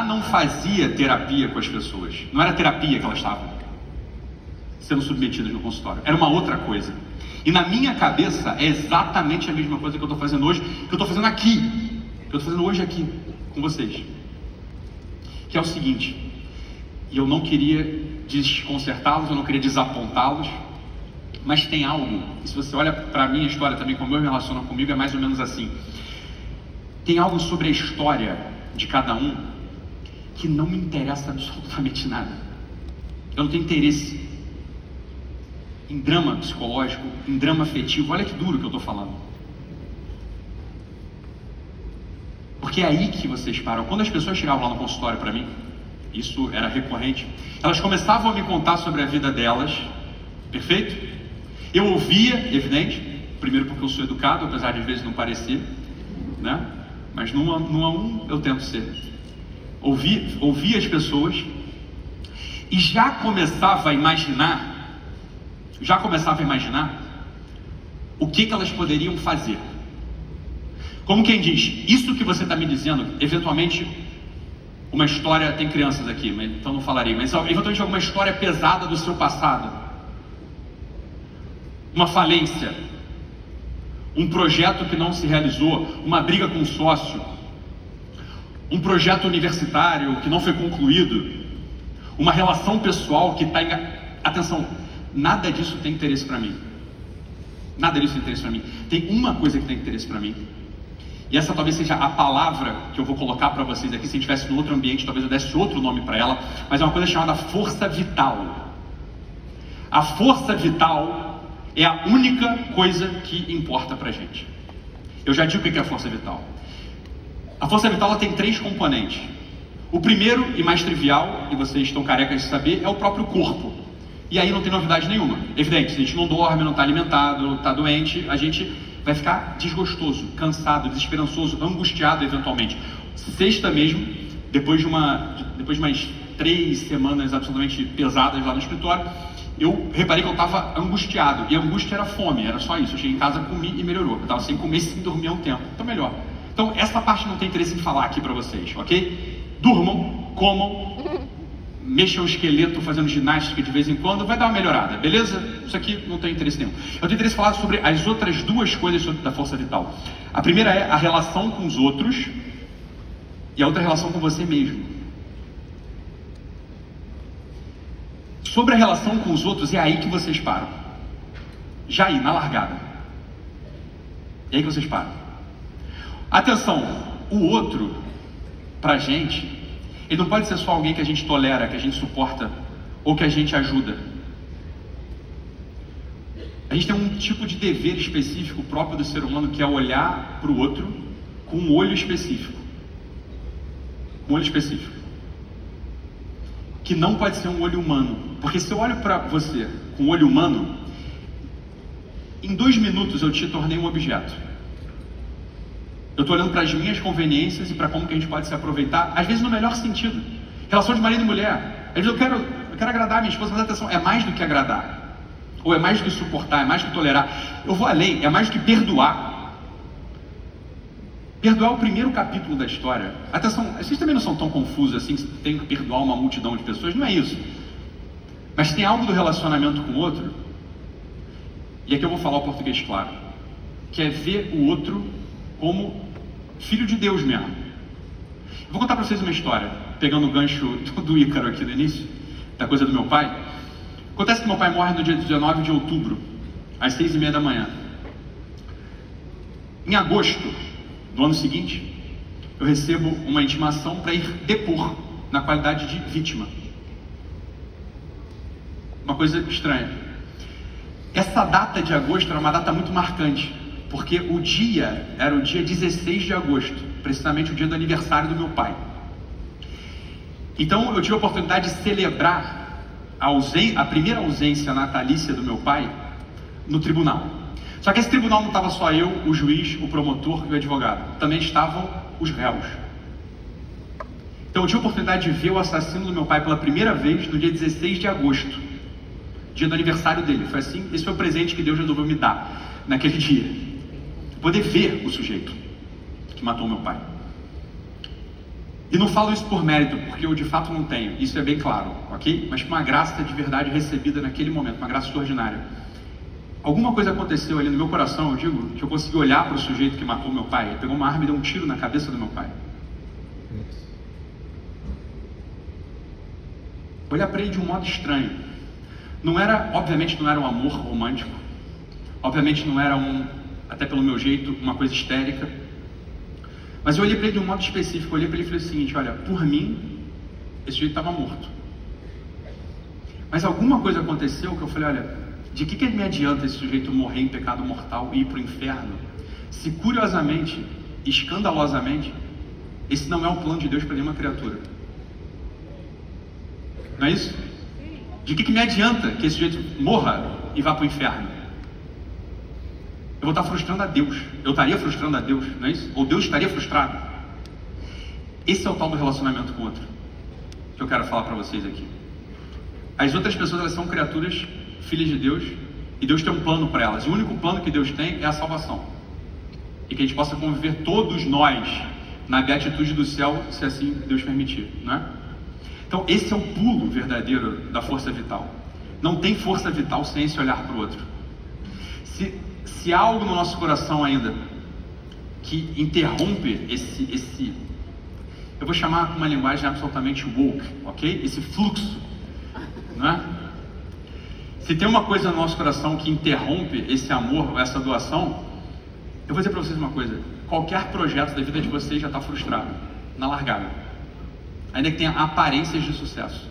não fazia terapia com as pessoas. Não era terapia que elas estavam sendo submetidas no consultório. Era uma outra coisa. E na minha cabeça é exatamente a mesma coisa que eu estou fazendo hoje, que eu estou fazendo aqui, que eu estou fazendo hoje aqui com vocês. Que é o seguinte, e eu não queria desconcertá-los, eu não queria desapontá-los, mas tem algo, e se você olha para a minha história também, como eu me relaciono comigo, é mais ou menos assim. Tem algo sobre a história de cada um que não me interessa absolutamente nada. Eu não tenho interesse em drama psicológico, em drama afetivo. Olha que duro que eu estou falando. Porque é aí que vocês param. Quando as pessoas chegavam lá no consultório para mim, isso era recorrente, elas começavam a me contar sobre a vida delas, perfeito? Eu ouvia, evidente, primeiro porque eu sou educado, apesar de às vezes não parecer, né? Mas num a um eu tento ser. Ouvia as pessoas e já começava a imaginar o que elas poderiam fazer. Como quem diz, isso que você está me dizendo, eventualmente, uma história, tem crianças aqui, então não falarei, mas eventualmente alguma história pesada do seu passado, uma falência, um projeto que não se realizou, uma briga com um sócio, um projeto universitário que não foi concluído, uma relação pessoal que está em... Atenção, nada disso tem interesse para mim. Nada disso tem interesse para mim. Tem uma coisa que tem interesse para mim. E essa talvez seja a palavra que eu vou colocar para vocês aqui. Se a gente estivesse em outro ambiente, talvez eu desse outro nome para ela. Mas é uma coisa chamada força vital. A força vital é a única coisa que importa para a gente. Eu já digo o que é a força vital. A força vital ela tem 3 componentes. O primeiro e mais trivial, e vocês estão carecas de saber, é o próprio corpo. E aí não tem novidade nenhuma. Evidente, se a gente não dorme, não está alimentado, está doente, a gente vai ficar desgostoso, cansado, desesperançoso, angustiado eventualmente. Sexta mesmo, depois de umas 3 semanas absolutamente pesadas lá no escritório, eu reparei que eu estava angustiado. E a angústia era fome, era só isso. Eu cheguei em casa, comi e melhorou. Eu estava sem comer e sem dormir há um tempo. Então melhor. Então essa parte não tem interesse em falar aqui para vocês, ok? Durmam, comam, mexam o esqueleto fazendo ginástica de vez em quando, vai dar uma melhorada, beleza? Isso aqui não tem interesse nenhum. Eu tenho interesse em falar sobre as outras 2 coisas da força vital. A primeira é a relação com os outros e a outra é a relação com você mesmo. Sobre a relação com os outros, é aí que vocês param. Já aí, na largada. É aí que vocês param. Atenção, o outro, pra gente, ele não pode ser só alguém que a gente tolera, que a gente suporta, ou que a gente ajuda. A gente tem um tipo de dever específico próprio do ser humano, que é olhar para o outro com um olho específico. Um olho específico. Que não pode ser um olho humano. Porque se eu olho para você com um olho humano, em 2 minutos eu te tornei um objeto. Eu estou olhando para as minhas conveniências e para como que a gente pode se aproveitar, às vezes no melhor sentido. Relação de marido e mulher. Às vezes eu quero agradar a minha esposa, mas atenção, é mais do que agradar. Ou é mais do que suportar, é mais do que tolerar. Eu vou além, é mais do que perdoar. Perdoar é o primeiro capítulo da história. Atenção, vocês também não são tão confusos assim, que tem que perdoar uma multidão de pessoas, não é isso. Mas tem algo do relacionamento com o outro, e aqui eu vou falar o português claro, que é ver o outro como filho de Deus mesmo. Eu vou contar para vocês uma história, pegando o gancho do Ícaro aqui no início, da coisa do meu pai. Acontece que meu pai morre no dia 19 de outubro, às 6h30 da manhã. Em agosto do ano seguinte, eu recebo uma intimação para ir depor, na qualidade de vítima. Uma coisa estranha. Essa data de agosto era uma data muito marcante, porque o dia era o dia 16 de agosto, precisamente o dia do aniversário do meu pai. Então eu tive a oportunidade de celebrar a primeira ausência natalícia do meu pai no tribunal. Só que esse tribunal não estava só eu, o juiz, o promotor e o advogado. Também estavam os réus. Então eu tive a oportunidade de ver o assassino do meu pai pela primeira vez no dia 16 de agosto, dia do aniversário dele. Foi assim, esse foi o presente que Deus resolveu me dar naquele dia. Poder ver o sujeito que matou meu pai. E não falo isso por mérito, porque eu de fato não tenho, isso é bem claro, ok? Mas uma graça de verdade recebida naquele momento, uma graça extraordinária. Alguma coisa aconteceu ali no meu coração, eu digo, que eu consegui olhar para o sujeito que matou meu pai. Ele pegou uma arma e deu um tiro na cabeça do meu pai. Olhar para ele de um modo estranho. Não era, obviamente não era um amor romântico. Obviamente não era até pelo meu jeito, uma coisa histérica. Mas eu olhei para ele de um modo específico, eu olhei para ele e falei o seguinte, olha, por mim, esse sujeito estava morto. Mas alguma coisa aconteceu que eu falei, olha, de que me adianta esse sujeito morrer em pecado mortal e ir para o inferno, se curiosamente, escandalosamente, esse não é o plano de Deus para nenhuma criatura? Não é isso? De que me adianta que esse sujeito morra e vá para o inferno? Eu vou estar frustrando a Deus. Eu estaria frustrando a Deus, não é isso? Ou Deus estaria frustrado. Esse é o tal do relacionamento com o outro que eu quero falar para vocês aqui. As outras pessoas, elas são criaturas, filhas de Deus, e Deus tem um plano para elas. E o único plano que Deus tem é a salvação. E que a gente possa conviver todos nós na beatitude do céu, se assim Deus permitir, não é? Então esse é o pulo verdadeiro da força vital. Não tem força vital sem esse olhar para o outro. Se há algo no nosso coração ainda que interrompe esse eu vou chamar com uma linguagem absolutamente woke, ok? Esse fluxo, não é? Se tem uma coisa no nosso coração que interrompe esse amor, essa doação, eu vou dizer para vocês uma coisa: qualquer projeto da vida de vocês já está frustrado, na largada, ainda que tenha aparências de sucesso.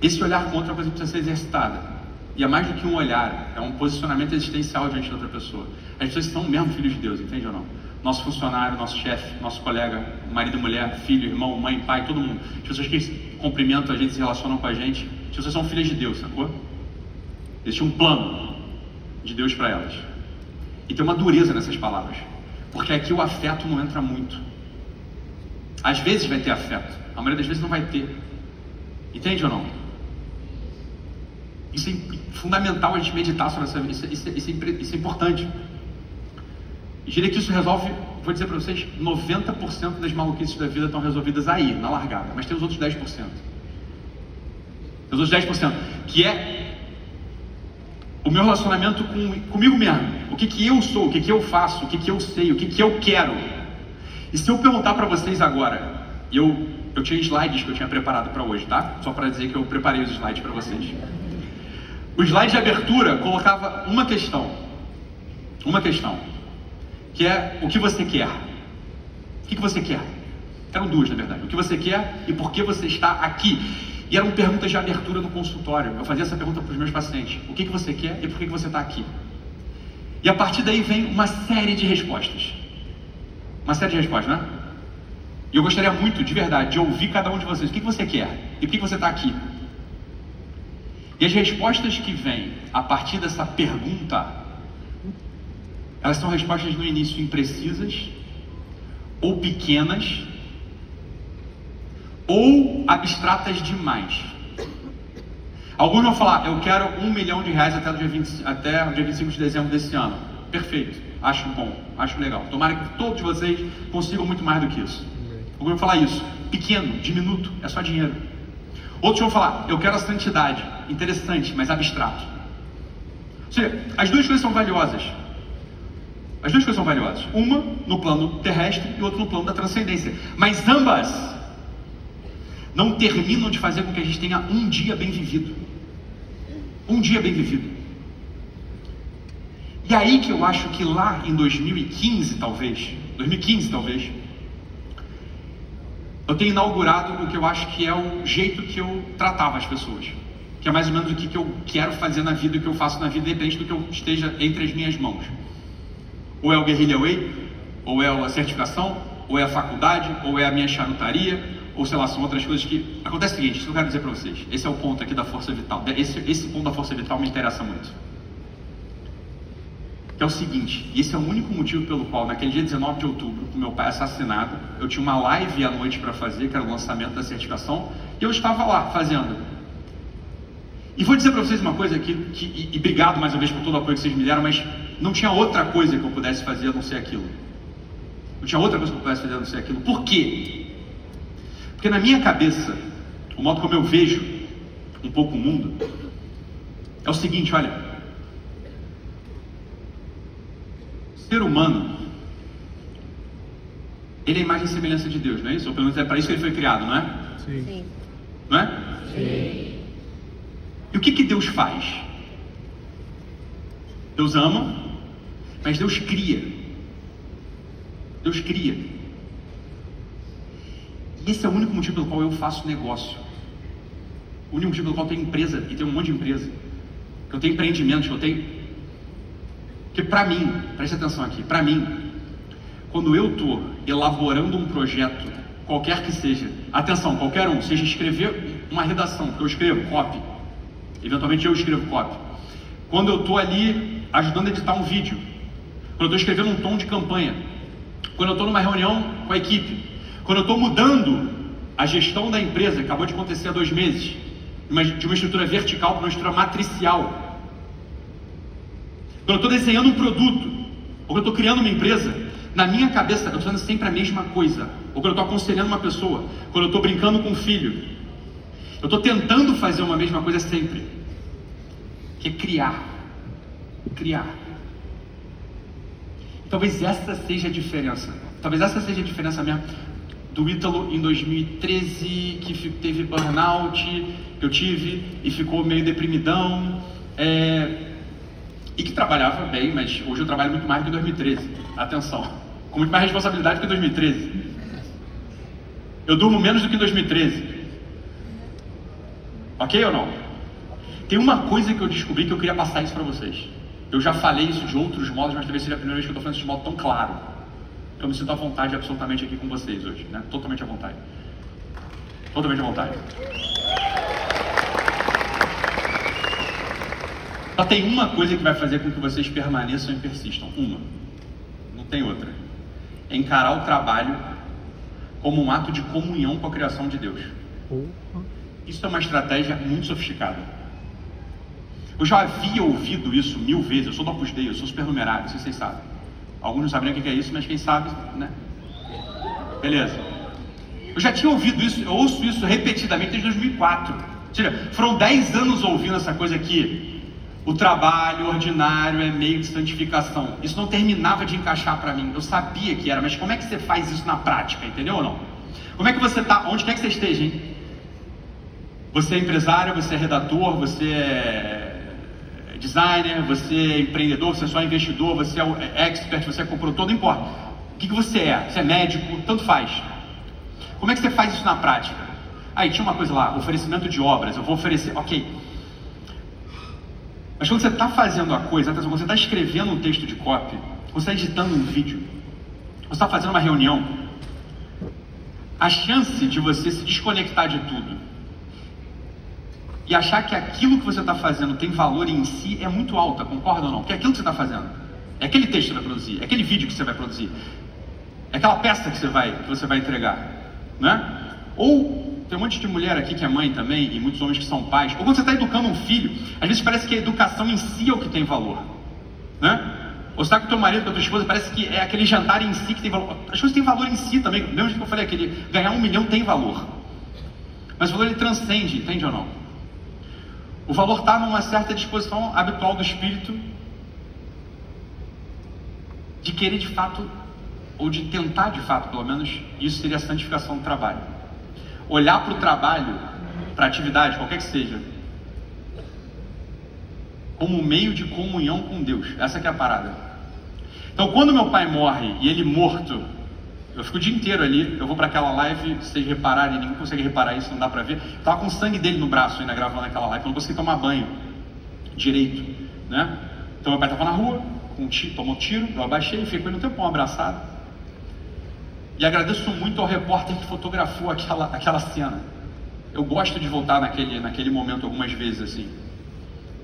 Esse olhar contra é uma coisa que precisa ser exercitada. E é mais do que um olhar, é um posicionamento existencial diante da outra pessoa. As pessoas são mesmo filhos de Deus, entende ou não? Nosso funcionário, nosso chefe, nosso colega, marido e mulher, filho, irmão, mãe, pai, todo mundo. As pessoas que cumprimentam a gente, se relacionam com a gente, as pessoas são filhas de Deus, sacou? Existe um plano de Deus para elas. E tem uma dureza nessas palavras, porque aqui o afeto não entra muito. Às vezes vai ter afeto, a maioria das vezes não vai ter. Entende ou não? Isso é fundamental a gente meditar sobre essa vida, isso é importante. E diria que isso resolve, vou dizer para vocês, 90% das maluquices da vida estão resolvidas aí, na largada. Mas tem os outros 10%. Tem os outros 10%, que é o meu relacionamento comigo mesmo. O que eu sou, o que eu faço, o que eu sei, o que eu quero. E se eu perguntar para vocês agora, eu tinha slides que eu tinha preparado para hoje, tá? Só para dizer que eu preparei os slides para vocês. O slide de abertura colocava uma questão, que é o que você quer. O que você quer? Eram duas, na verdade. O que você quer e por que você está aqui. E eram perguntas de abertura no consultório. Eu fazia essa pergunta para os meus pacientes. O que você quer e por que você está aqui? E a partir daí vem uma série de respostas. Uma série de respostas, né? E eu gostaria muito, de verdade, de ouvir cada um de vocês. O que você quer e por que você está aqui? E as respostas que vêm a partir dessa pergunta, elas são respostas no início imprecisas, ou pequenas, ou abstratas demais. Alguns vão falar, eu quero R$1 milhão até o dia 25 de dezembro desse ano. Perfeito, acho bom, acho legal. Tomara que todos vocês consigam muito mais do que isso. Alguns vão falar isso, pequeno, diminuto, é só dinheiro. Outros vão falar, eu quero a santidade, interessante, mas abstrato. Ou seja, as duas coisas são valiosas. As duas coisas são valiosas. Uma no plano terrestre e outra no plano da transcendência. Mas ambas não terminam de fazer com que a gente tenha um dia bem vivido. Um dia bem vivido. E aí que eu acho que lá em 2015 talvez, eu tenho inaugurado o que eu acho que é o jeito que eu tratava as pessoas. Que é mais ou menos o que eu quero fazer na vida, o que eu faço na vida, depende do que eu esteja entre as minhas mãos. Ou é o Guerrilla Way, ou é a certificação, ou é a faculdade, ou é a minha charutaria, ou sei lá, são outras coisas que... Acontece o seguinte, isso que eu quero dizer para vocês. Esse é o ponto aqui da força vital. Esse ponto da força vital me interessa muito. Que é o seguinte, e esse é o único motivo pelo qual, naquele dia 19 de outubro, com meu pai assassinado, eu tinha uma live à noite para fazer, que era o lançamento da certificação, e eu estava lá fazendo. E vou dizer para vocês uma coisa aqui, e obrigado mais uma vez por todo o apoio que vocês me deram, mas não tinha outra coisa que eu pudesse fazer a não ser aquilo. não tinha outra coisa que eu pudesse fazer a não ser aquilo. Por quê? Porque na minha cabeça, o modo como eu vejo um pouco o mundo, é o seguinte, olha, o ser humano, ele é a imagem e semelhança de Deus, não é isso? Ou pelo menos é para isso que ele foi criado, não é? Sim. Não é? Sim. E o que Deus faz? Deus ama, mas Deus cria. Deus cria. E esse é o único motivo pelo qual eu faço negócio. O único motivo pelo qual eu tenho empresa, e tenho um monte de empresa. Que eu tenho empreendimentos, que eu tenho... Porque para mim, preste atenção aqui, para mim, quando eu estou elaborando um projeto, qualquer que seja, atenção, qualquer um, seja escrever uma redação, que eu escrevo, copy, eventualmente eu escrevo copy. Quando eu estou ali ajudando a editar um vídeo, quando eu estou escrevendo um tom de campanha, quando eu estou numa reunião com a equipe, quando eu estou mudando a gestão da empresa, que acabou de acontecer há 2 meses, de uma estrutura vertical para uma estrutura matricial, quando eu estou desenhando um produto, ou quando eu estou criando uma empresa, na minha cabeça eu estou fazendo sempre a mesma coisa. Ou quando eu estou aconselhando uma pessoa, quando eu estou brincando com um filho, eu estou tentando fazer uma mesma coisa sempre, que é criar. Talvez essa seja a diferença. Talvez essa seja a diferença mesmo do Ítalo em 2013, que teve burnout, que eu tive, e ficou meio deprimidão, e que trabalhava bem, mas hoje eu trabalho muito mais do que em 2013. Atenção, com muito mais responsabilidade que em 2013. Eu durmo menos do que em 2013. Ok ou não? Tem uma coisa que eu descobri que eu queria passar isso para vocês. Eu já falei isso de outros modos, mas talvez seja a primeira vez que eu estou falando isso de modo tão claro. Eu me sinto à vontade absolutamente aqui com vocês hoje, né? Totalmente à vontade. Totalmente à vontade. Só tem uma coisa que vai fazer com que vocês permaneçam e persistam. Uma. Não tem outra. É encarar o trabalho como um ato de comunhão com a criação de Deus. Isso é uma estratégia muito sofisticada. Eu já havia ouvido isso 1000 vezes. Eu sou do Opus Dei, eu sou supernumerário, não sei se vocês sabem. Alguns não sabem o que é isso, mas quem sabe, né? Beleza. Eu já tinha ouvido isso, eu ouço isso repetidamente desde 2004. Foram 10 anos ouvindo essa coisa aqui. O trabalho ordinário é meio de santificação. Isso não terminava de encaixar para mim. Eu sabia que era, mas como é que você faz isso na prática, entendeu ou não? Como é que você está, onde quer que você esteja, hein? Você é empresário, você é redator, você é designer, você é empreendedor, você é só investidor, você é expert, você é produtor, não importa. O que você é? Você é médico, tanto faz. Como é que você faz isso na prática? Aí tinha uma coisa lá, oferecimento de obras, eu vou oferecer, ok. Mas quando você está fazendo a coisa, atenção, quando você está escrevendo um texto de copy, quando você está editando um vídeo, quando você está fazendo uma reunião, a chance de você se desconectar de tudo e achar que aquilo que você está fazendo tem valor em si é muito alta, concorda ou não? Porque é aquilo que você está fazendo, é aquele texto que você vai produzir, é aquele vídeo que você vai produzir, é aquela peça que você vai entregar, né? Ou tem um monte de mulher aqui que é mãe também, e muitos homens que são pais, ou quando você está educando um filho, às vezes parece que a educação em si é o que tem valor, né? Ou você está com o teu marido, com a tua esposa, parece que é aquele jantar em si que tem valor. As coisas têm valor em si também, mesmo que eu falei, aquele ganhar 1 milhão tem valor, mas o valor ele transcende, entende ou não? O valor está numa certa disposição habitual do espírito de querer de fato, ou de tentar de fato, pelo menos, isso seria a santificação do trabalho. Olhar para o trabalho, para a atividade, qualquer que seja, como um meio de comunhão com Deus. Essa que é a parada. Então, quando meu pai morre e ele morto, eu fico o dia inteiro ali, eu vou para aquela live, se vocês repararem, ninguém consegue reparar isso, não dá para ver. Tava com o sangue dele no braço ainda gravando aquela live, eu não consegui tomar banho direito, né? Então meu pai estava na rua, tomou tiro, eu abaixei, fiquei com ele um tempão abraçado. E agradeço muito ao repórter que fotografou aquela cena. Eu gosto de voltar naquele momento algumas vezes assim.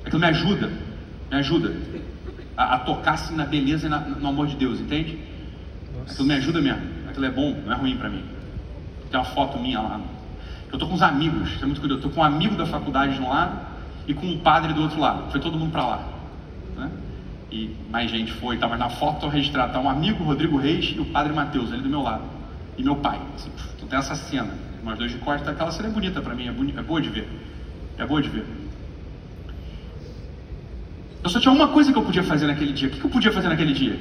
Aquilo me ajuda a tocar assim na beleza e no amor de Deus, entende? Aquilo me ajuda mesmo. Aquilo é bom, não é ruim pra mim. Tem uma foto minha lá. Eu tô com uns amigos, é muito curioso. Eu tô com um amigo da faculdade de um lado e com um padre do outro lado. Foi todo mundo pra lá, né? e mais gente foi, tá, mas na foto registrada tá um amigo, Rodrigo Reis, e o padre Mateus, ali do meu lado, e meu pai. Assim, então tem essa cena, nós dois de costas, aquela cena é bonita para mim, é boa de ver, é boa de ver. Eu só tinha uma coisa que eu podia fazer naquele dia. O que eu podia fazer naquele dia?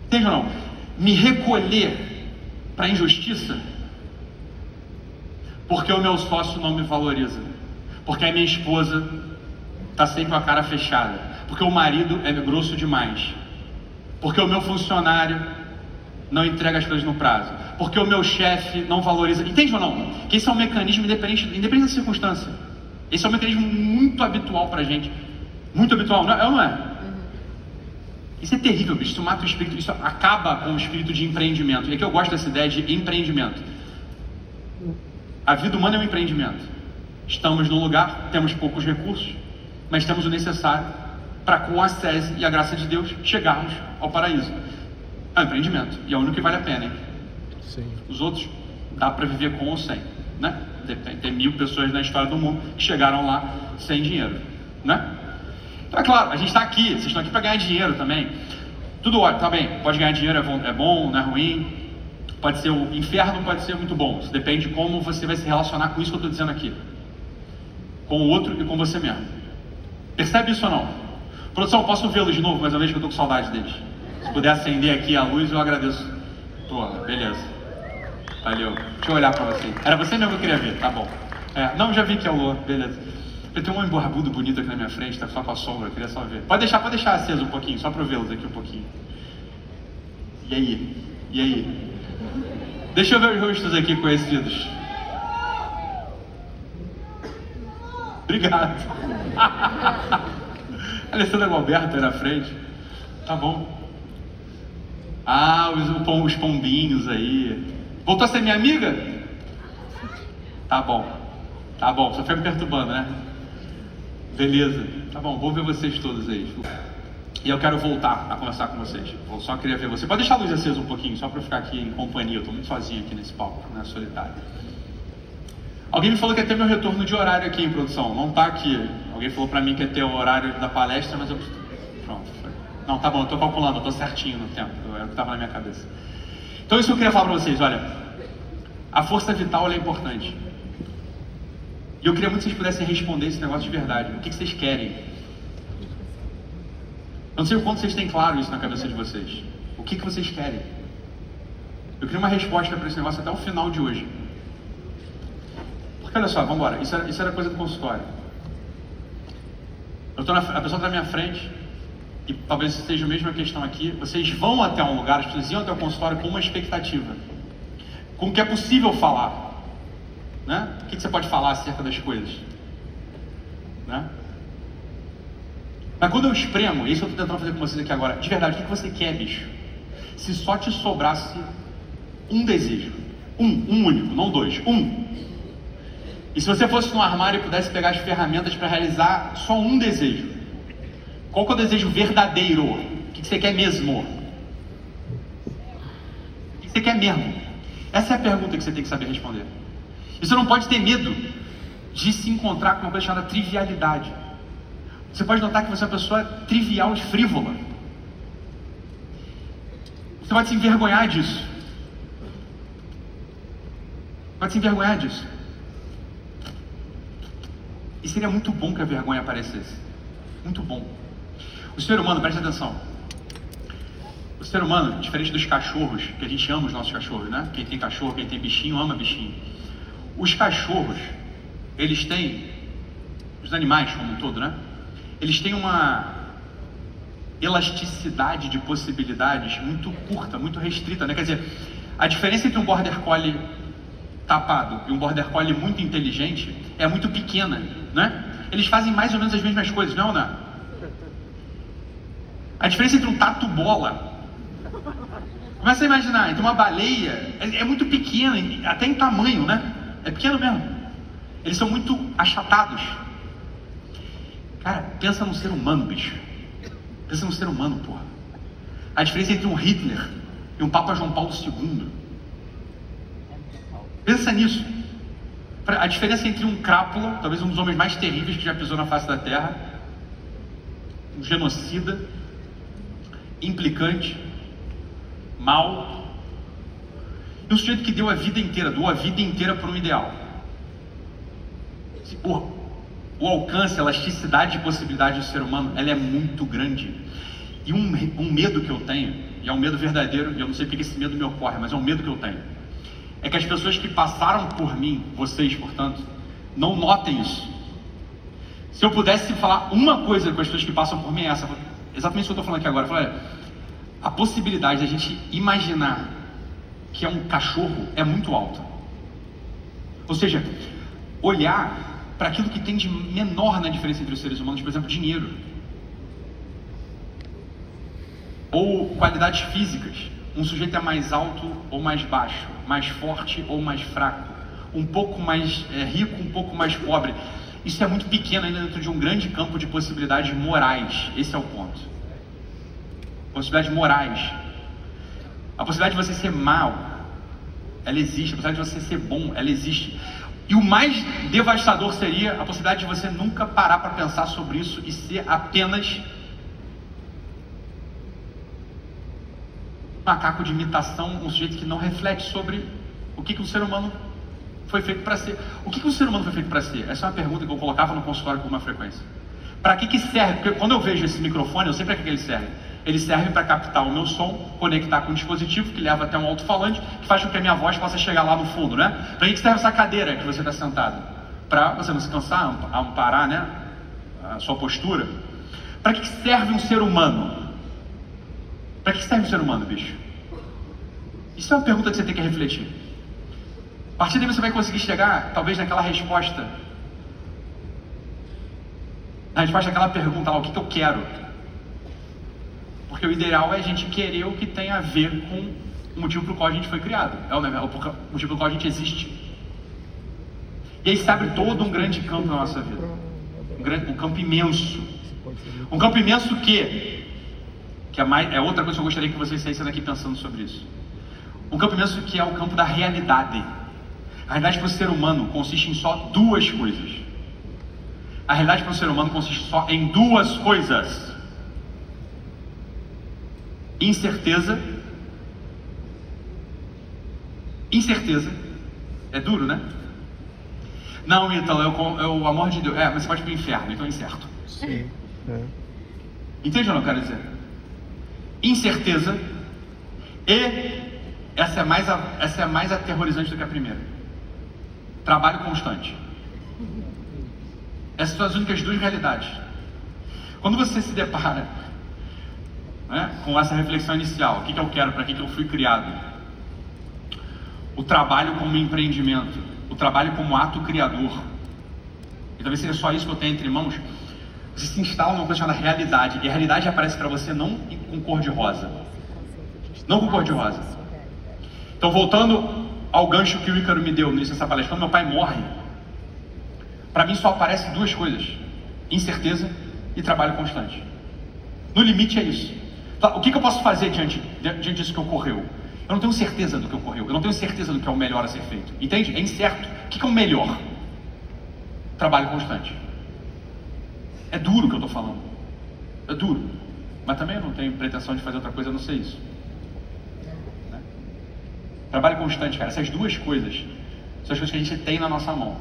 Entende ou não? Me recolher para a injustiça porque o meu sócio não me valoriza, porque a minha esposa está sempre com a cara fechada, porque o marido é grosso demais, porque o meu funcionário não entrega as coisas no prazo, porque o meu chefe não valoriza. Entende ou não? Que esse é um mecanismo independente da circunstância. Esse é um mecanismo muito habitual pra gente. Muito habitual, não é? Ou não é? Isso é terrível, bicho. Isso mata o espírito, isso acaba com o espírito de empreendimento. E aqui eu gosto dessa ideia de empreendimento. A vida humana é um empreendimento. Estamos num lugar, temos poucos recursos, mas temos o necessário para, com a sese e a graça de Deus, chegarmos ao paraíso. É um empreendimento. E é o único que vale a pena, hein? Sim. Os outros, dá para viver com ou sem, né? Tem 1000 pessoas na história do mundo que chegaram lá sem dinheiro, né? Então é claro, a gente está aqui, vocês estão aqui para ganhar dinheiro também. Tudo ótimo, tá bem, pode ganhar dinheiro, é bom, não é ruim. Pode ser o inferno, pode ser muito bom. Isso depende de como você vai se relacionar com isso que eu estou dizendo aqui. Com o outro e com você mesmo. Percebe isso ou não? Produção, posso vê-los de novo, mas eu vejo que eu estou com saudade deles. Se puder acender aqui a luz, eu agradeço. Porra, beleza. Valeu. Deixa eu olhar pra você. Era você mesmo que eu queria ver, tá bom. Não, já vi que é o Lua, beleza. Eu tenho um homem barbudo bonito aqui na minha frente, tá só com a sombra, eu queria só ver. Pode deixar aceso um pouquinho, só pra eu vê-los aqui um pouquinho. E aí? E aí? Deixa eu ver os rostos aqui conhecidos. Obrigado. Alessandra Galberto aí na frente. Tá bom. Ah, os pombinhos aí. Voltou a ser minha amiga? Tá bom, só foi me perturbando, né? Beleza, tá bom, vou ver vocês todos aí. E eu quero voltar a conversar com vocês. Eu só queria ver vocês. Pode deixar a luz acesa um pouquinho, só para eu ficar aqui em companhia. Eu tô muito sozinho aqui nesse palco, né? Solitário. Alguém me falou que ia ter meu retorno de horário aqui em produção. Não tá aqui. Alguém falou para mim que ia ter o horário da palestra, mas eu... Pronto, foi. Não, tá bom, eu tô calculando, eu tô certinho no tempo. Era o que tava na minha cabeça. Então isso que eu queria falar para vocês, olha, a força vital é importante. E eu queria muito que vocês pudessem responder esse negócio de verdade. O que vocês querem? Eu não sei o quanto vocês têm claro isso na cabeça de vocês. O que vocês querem? Eu queria uma resposta para esse negócio até o final de hoje. Porque olha só, vamos embora, isso era coisa do consultório. A pessoa está na minha frente, e talvez seja a mesma questão aqui. Vocês vão até um lugar, as pessoas iam até o consultório com uma expectativa, com o que é possível falar, né? O que você pode falar acerca das coisas, né? Mas quando eu espremo, isso eu estou tentando fazer com vocês aqui agora, de verdade, o que você quer, bicho? Se só te sobrasse um desejo, um único, não dois, um. E se você fosse no armário e pudesse pegar as ferramentas para realizar só um desejo, qual que é o desejo verdadeiro? O que você quer mesmo? O que você quer mesmo? Essa é a pergunta que você tem que saber responder. E você não pode ter medo de se encontrar com uma coisa chamada trivialidade. Você pode notar que você é uma pessoa trivial e frívola. Você pode se envergonhar disso. Pode se envergonhar disso. E seria muito bom que a vergonha aparecesse. Muito bom. O ser humano, preste atenção. O ser humano, diferente dos cachorros, que a gente ama os nossos cachorros, né? Quem tem cachorro, quem tem bichinho, ama bichinho. Os cachorros, eles têm, os animais como um todo, né? Eles têm uma elasticidade de possibilidades muito curta, muito restrita, né? Quer dizer, a diferença entre um Border Collie tapado e um Border Collie muito inteligente é muito pequena, né? Eles fazem mais ou menos as mesmas coisas, não é ou não? A diferença entre um tatu-bola, começa a imaginar, entre uma baleia, é muito pequena, até em tamanho, né? É pequeno mesmo. Eles são muito achatados. Cara, pensa num ser humano, bicho. Pensa num ser humano, porra. A diferença entre um Hitler e um Papa João Paulo II. Pensa nisso. A diferença entre um crápula, talvez um dos homens mais terríveis que já pisou na face da Terra, um genocida, implicante, mau, e um sujeito que doou a vida inteira por um ideal. O alcance, a elasticidade de possibilidade do ser humano, ela é muito grande. E um medo que eu tenho, e é um medo verdadeiro, e eu não sei porque esse medo me ocorre, mas é um medo que eu tenho, é que as pessoas que passaram por mim, vocês, portanto, não notem isso. Se eu pudesse falar uma coisa com as pessoas que passam por mim, é essa, exatamente isso que eu estou falando aqui agora. Eu falei, olha, a possibilidade da gente imaginar que é um cachorro é muito alta. Ou seja, olhar para aquilo que tem de menor na diferença entre os seres humanos, por exemplo, dinheiro, ou qualidades físicas. Um sujeito é mais alto ou mais baixo, mais forte ou mais fraco, um pouco mais rico, um pouco mais pobre. Isso é muito pequeno ainda dentro de um grande campo de possibilidades morais. Esse é o ponto. Possibilidades morais. A possibilidade de você ser mal, ela existe. A possibilidade de você ser bom, ela existe. E o mais devastador seria a possibilidade de você nunca parar para pensar sobre isso e ser apenas um macaco de imitação, um sujeito que não reflete sobre o que um ser humano foi feito para ser. O que um ser humano foi feito para ser? Essa é uma pergunta que eu colocava no consultório com uma frequência. Para que serve? Porque quando eu vejo esse microfone, eu sei para que ele serve. Ele serve para captar o meu som, conectar com um dispositivo que leva até um alto-falante, que faz com que a minha voz possa chegar lá no fundo, né? Para que serve essa cadeira que você está sentado? Para você não se cansar, amparar, né, a sua postura. Para que serve um ser humano? Para que serve um ser humano, bicho? Isso é uma pergunta que você tem que refletir. A partir daí você vai conseguir chegar, talvez, naquela resposta. Na resposta àquela pergunta lá, o que eu quero? Porque o ideal é a gente querer o que tem a ver com o motivo pelo qual a gente foi criado. É o motivo pelo qual a gente existe. E aí se abre todo um grande campo na nossa vida. Um campo imenso. Um campo imenso que é outra coisa que eu gostaria que vocês saíssem daqui pensando sobre isso. Um campo imenso que é o campo da realidade. A realidade para o ser humano consiste em só duas coisas. A realidade para o ser humano consiste só em duas coisas: incerteza. Incerteza. É duro, né? Não, Ítalo, é o amor de Deus. Mas você pode ir para o inferno, então é incerto. Sim. Entende o que eu quero dizer? Incerteza. E essa é mais aterrorizante do que a primeira. Trabalho constante. Essas são as únicas duas realidades. Quando você se depara, né, com essa reflexão inicial, o que eu quero, para que eu fui criado, o trabalho como empreendimento, o trabalho como ato criador, e talvez seja só isso que eu tenho entre mãos, você se instala numa coisa chamada realidade, e a realidade aparece para você não com cor de rosa. Não com cor de rosa. Então, voltando ao gancho que o Ícaro me deu nessa palestra, quando meu pai morre, para mim só aparecem duas coisas: incerteza e trabalho constante. No limite é isso. O que eu posso fazer diante disso que ocorreu? Eu não tenho certeza do que ocorreu, eu não tenho certeza do que é o melhor a ser feito. Entende? É incerto. O que é o melhor? Trabalho constante. É duro o que eu estou falando. É duro. Mas também eu não tenho pretensão de fazer outra coisa a não ser isso. Né? Trabalho constante, cara. Essas duas coisas são as coisas que a gente tem na nossa mão.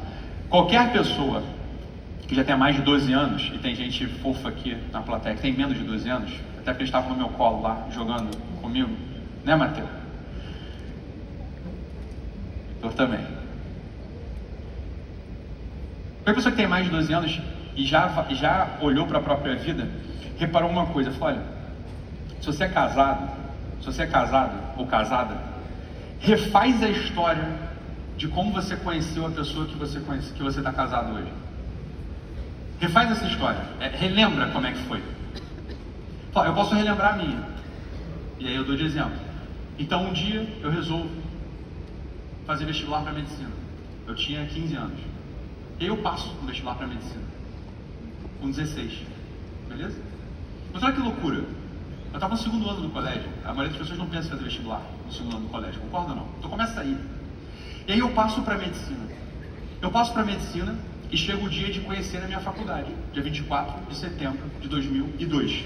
Qualquer pessoa que já tenha mais de 12 anos, e tem gente fofa aqui na plateia que tem menos de 12 anos, até porque eles estavam no meu colo lá, jogando comigo, né, Mateus? Eu também. Qualquer pessoa que tem mais de 12 anos e já olhou para a própria vida, reparou uma coisa, falou: olha, se você é casado ou casada, refaz a história de como você conheceu a pessoa que você está casado hoje. Refaz essa história, relembra como é que foi. Fala, eu posso relembrar a minha, e aí eu dou de exemplo. Então um dia eu resolvo fazer vestibular para medicina. Eu tinha 15 anos. E aí eu passo no vestibular para medicina com 16, beleza? Mas olha que loucura, eu estava no segundo ano do colégio. A maioria das pessoas não pensa em fazer vestibular no segundo ano do colégio, concorda ou não? Então começa aí. E aí eu passo para medicina. e chega o dia de conhecer a minha faculdade, dia 24 de setembro de 2002.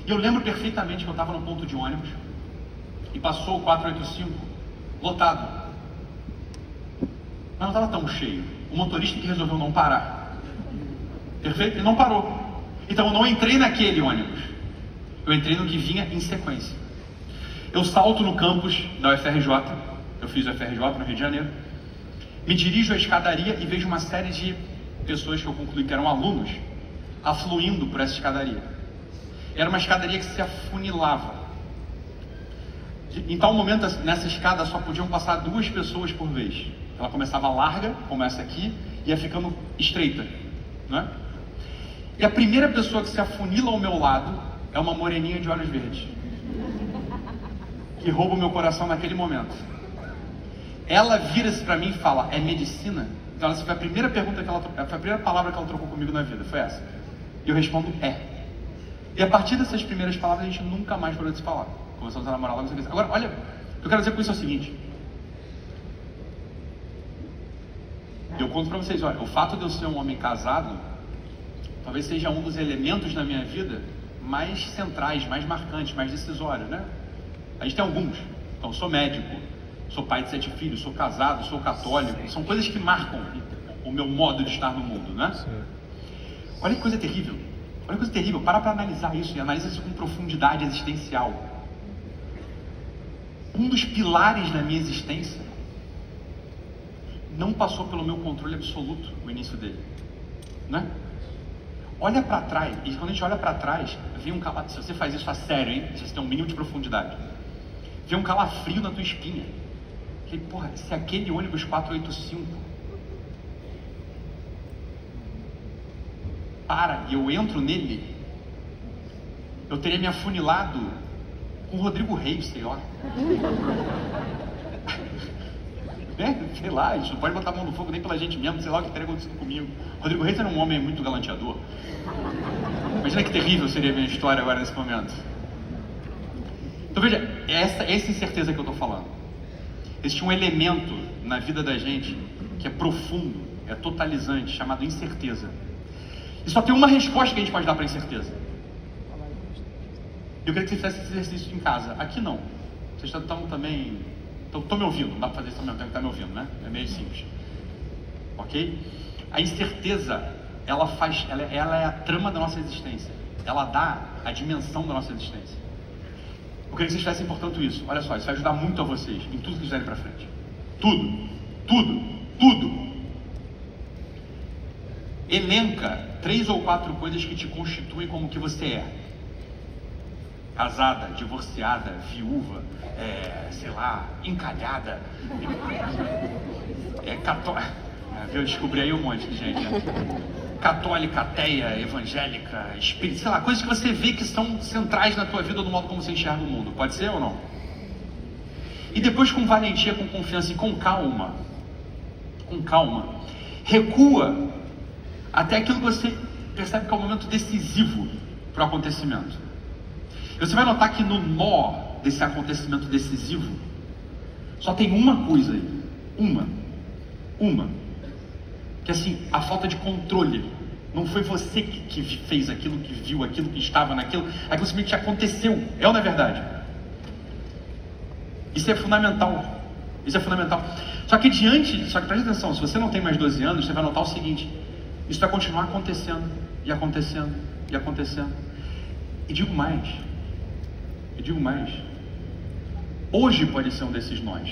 E eu lembro perfeitamente que eu estava no ponto de ônibus e passou o 485 lotado. Mas não estava tão cheio. O motorista que resolveu não parar. Perfeito? Ele não parou. Então eu não entrei naquele ônibus. Eu entrei no que vinha em sequência. Eu salto no campus da UFRJ. Eu fiz o UFRJ no Rio de Janeiro. Me dirijo à escadaria e vejo uma série de pessoas que eu concluí que eram alunos afluindo por essa escadaria. Era uma escadaria que se afunilava. Em tal momento, nessa escada só podiam passar 2 pessoas por vez. Ela começava larga, como essa aqui, e ia ficando estreita, né? E a primeira pessoa que se afunila ao meu lado é uma moreninha de olhos verdes, que rouba o meu coração naquele momento. Ela vira-se para mim e fala: é medicina? Então essa foi a primeira pergunta que ela, foi a primeira palavra que ela trocou comigo na vida, foi essa. E eu respondo: é. E a partir dessas primeiras palavras a gente nunca mais parou de se falar. Começamos a namorar logo. Agora, olha, o que eu quero dizer com isso é o seguinte. Eu conto pra vocês, olha, o fato de eu ser um homem casado talvez seja um dos elementos na minha vida mais centrais, mais marcantes, mais decisórios, né? A gente tem alguns. Então, eu sou médico, sou pai de 7 filhos, sou casado, sou católico. São coisas que marcam o meu modo de estar no mundo, né? Sim. Olha que coisa terrível. Olha que coisa terrível. Para analisar isso e analisa isso com profundidade existencial. Um dos pilares da minha existência não passou pelo meu controle absoluto o início dele, né? Olha para trás, e quando a gente olha para trás, vem um calafrio. Se você faz isso a sério, hein? Se você tem um mínimo de profundidade, vem um calafrio na tua espinha. Que, porra, se aquele ônibus 485 para e eu entro nele, eu teria me afunilado com o Rodrigo Reis, sei lá. Sei lá, a gente não pode botar a mão no fogo nem pela gente mesmo, sei lá o que teria acontecido comigo. Rodrigo Reis era um homem muito galanteador. Imagina que terrível seria a minha história agora nesse momento. Então veja, essa incerteza que eu estou falando. Existe um elemento na vida da gente que é profundo, é totalizante, chamado incerteza. E só tem uma resposta que a gente pode dar para a incerteza. Eu queria que você fizesse esse exercício em casa. Aqui não. Vocês estão também... Estão me ouvindo, não dá para fazer isso também, tem que estar me ouvindo, né? É meio simples. Ok? A incerteza, ela é a trama da nossa existência. Ela dá a dimensão da nossa existência. Eu queria que vocês fizessem, portanto, isso. Olha só, isso vai ajudar muito a vocês em tudo que fizerem para frente. Tudo. Tudo. Tudo. Elenca 3 ou 4 coisas que te constituem como que você é. Casada, divorciada, viúva, sei lá, encalhada, católica. Eu descobri aí um monte de gente, né? Católica, ateia, evangélica, espírita, sei lá, coisas que você vê que são centrais na tua vida, no modo como você enxerga o mundo. Pode ser ou não? E depois, com valentia, com confiança e com calma, recua até aquilo que você percebe que é o momento decisivo para o acontecimento. Você vai notar que no nó desse acontecimento decisivo só tem uma coisa aí, uma, que assim, a falta de controle. Não foi você que fez aquilo, que viu aquilo, que estava naquilo, aquilo simplesmente aconteceu. É ou não é verdade? Isso é fundamental. Só que preste atenção, se você não tem mais 12 anos, você vai notar o seguinte: isso vai continuar acontecendo, e acontecendo, e acontecendo. E digo mais, hoje pode ser um desses nós.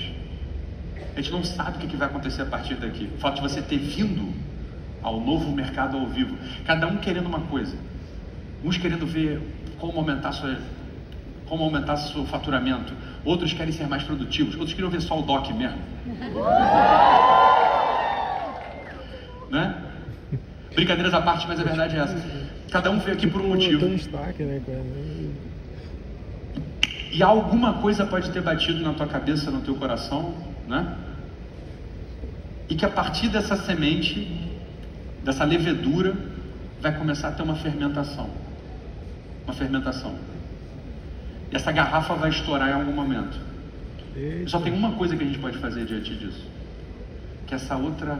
A gente não sabe o que vai acontecer a partir daqui. O fato de você ter vindo ao novo mercado ao vivo, cada um querendo uma coisa. Uns querendo ver como aumentar seu faturamento. Outros querem ser mais produtivos. Outros queriam ver só o DOC mesmo. Né? Brincadeiras à parte, mas a verdade é essa. Cada um veio aqui por um motivo. E alguma coisa pode ter batido na tua cabeça, no teu coração, né? E que a partir dessa semente, dessa levedura, vai começar a ter uma fermentação. E essa garrafa vai estourar em algum momento. Só tem uma coisa que a gente pode fazer diante disso, que essa outra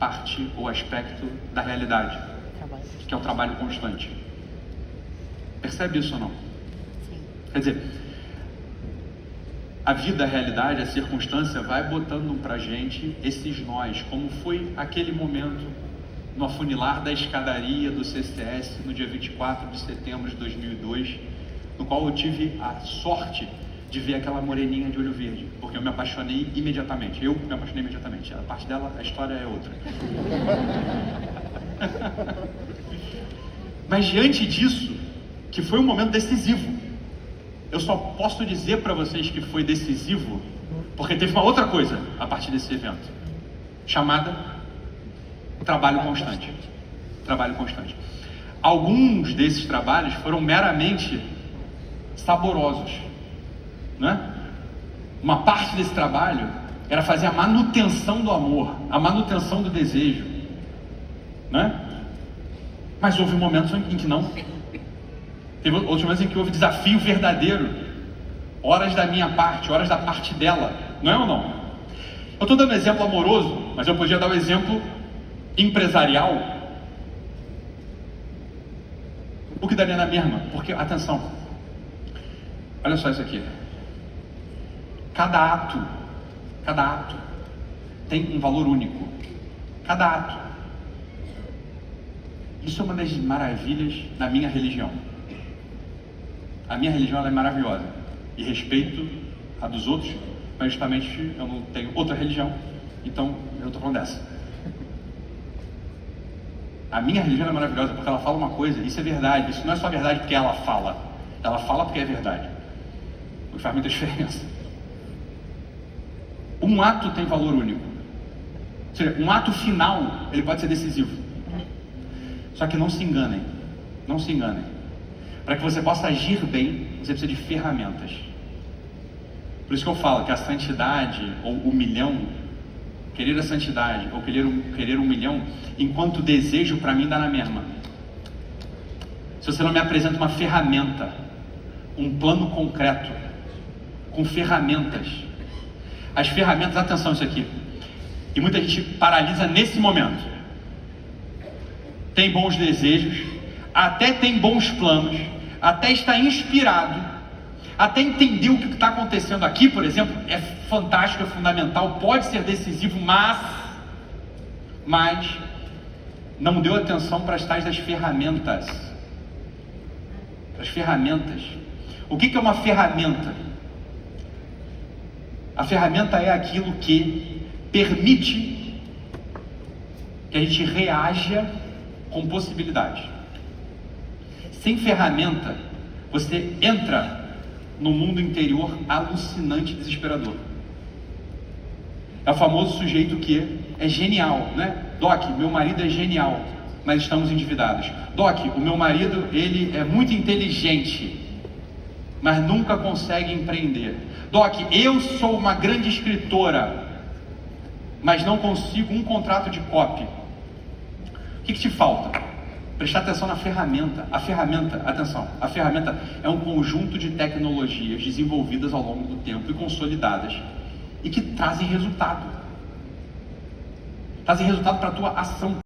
parte ou aspecto da realidade, que é o trabalho constante. Percebe isso ou não? Sim. Quer dizer, a vida, a realidade, a circunstância vai botando pra gente esses nós, como foi aquele momento no afunilar da escadaria do CCS no dia 24 de setembro de 2002, no qual eu tive a sorte de ver aquela moreninha de olho verde, porque eu me apaixonei imediatamente. Eu me apaixonei imediatamente. A parte dela, a história é outra. Mas diante disso, que foi um momento decisivo, eu só posso dizer para vocês que foi decisivo, porque teve uma outra coisa a partir desse evento, chamada trabalho constante. Trabalho constante. Alguns desses trabalhos foram meramente saborosos, né? Uma parte desse trabalho era fazer a manutenção do amor, a manutenção do desejo, né? Mas houve momentos em que não. Teve outros momentos em que houve desafio verdadeiro, horas da minha parte, horas da parte dela, não é ou não? Eu estou dando exemplo amoroso, mas eu podia dar o exemplo empresarial. O que daria na mesma? Porque, atenção, olha só isso aqui. Cada ato tem um valor único. Cada ato. Isso é uma das maravilhas da minha religião. A minha religião ela é maravilhosa. E respeito a dos outros, mas justamente eu não tenho outra religião, então eu estou falando dessa. A minha religião é maravilhosa porque ela fala uma coisa, isso é verdade, isso não é só verdade porque ela fala porque é verdade. O que faz muita diferença. Um ato tem valor único. Ou seja, um ato final, ele pode ser decisivo. Só que não se enganem. Não se enganem. Para que você possa agir bem, você precisa de ferramentas. Por isso que eu falo que a santidade, ou o milhão, querer a santidade, ou querer um milhão, enquanto desejo, para mim dá na mesma. Se você não me apresenta uma ferramenta, um plano concreto, com ferramentas. As ferramentas, atenção isso aqui. E muita gente paralisa nesse momento. Tem bons desejos, até tem bons planos, até está inspirado, até entender o que está acontecendo aqui, por exemplo, é fantástico, é fundamental, pode ser decisivo, mas não deu atenção para as tais das ferramentas. As ferramentas. O que é uma ferramenta? A ferramenta é aquilo que permite que a gente reaja com possibilidade. Sem ferramenta, você entra no mundo interior alucinante e desesperador. É o famoso sujeito que é genial, né? Doc, meu marido é genial, mas estamos endividados. Doc, o meu marido, ele é muito inteligente, mas nunca consegue empreender. Doc, eu sou uma grande escritora, mas não consigo um contrato de copy. O que te falta? Prestar atenção na ferramenta. A ferramenta, atenção, a ferramenta é um conjunto de tecnologias desenvolvidas ao longo do tempo e consolidadas e que trazem resultado. Trazem resultado para a tua ação.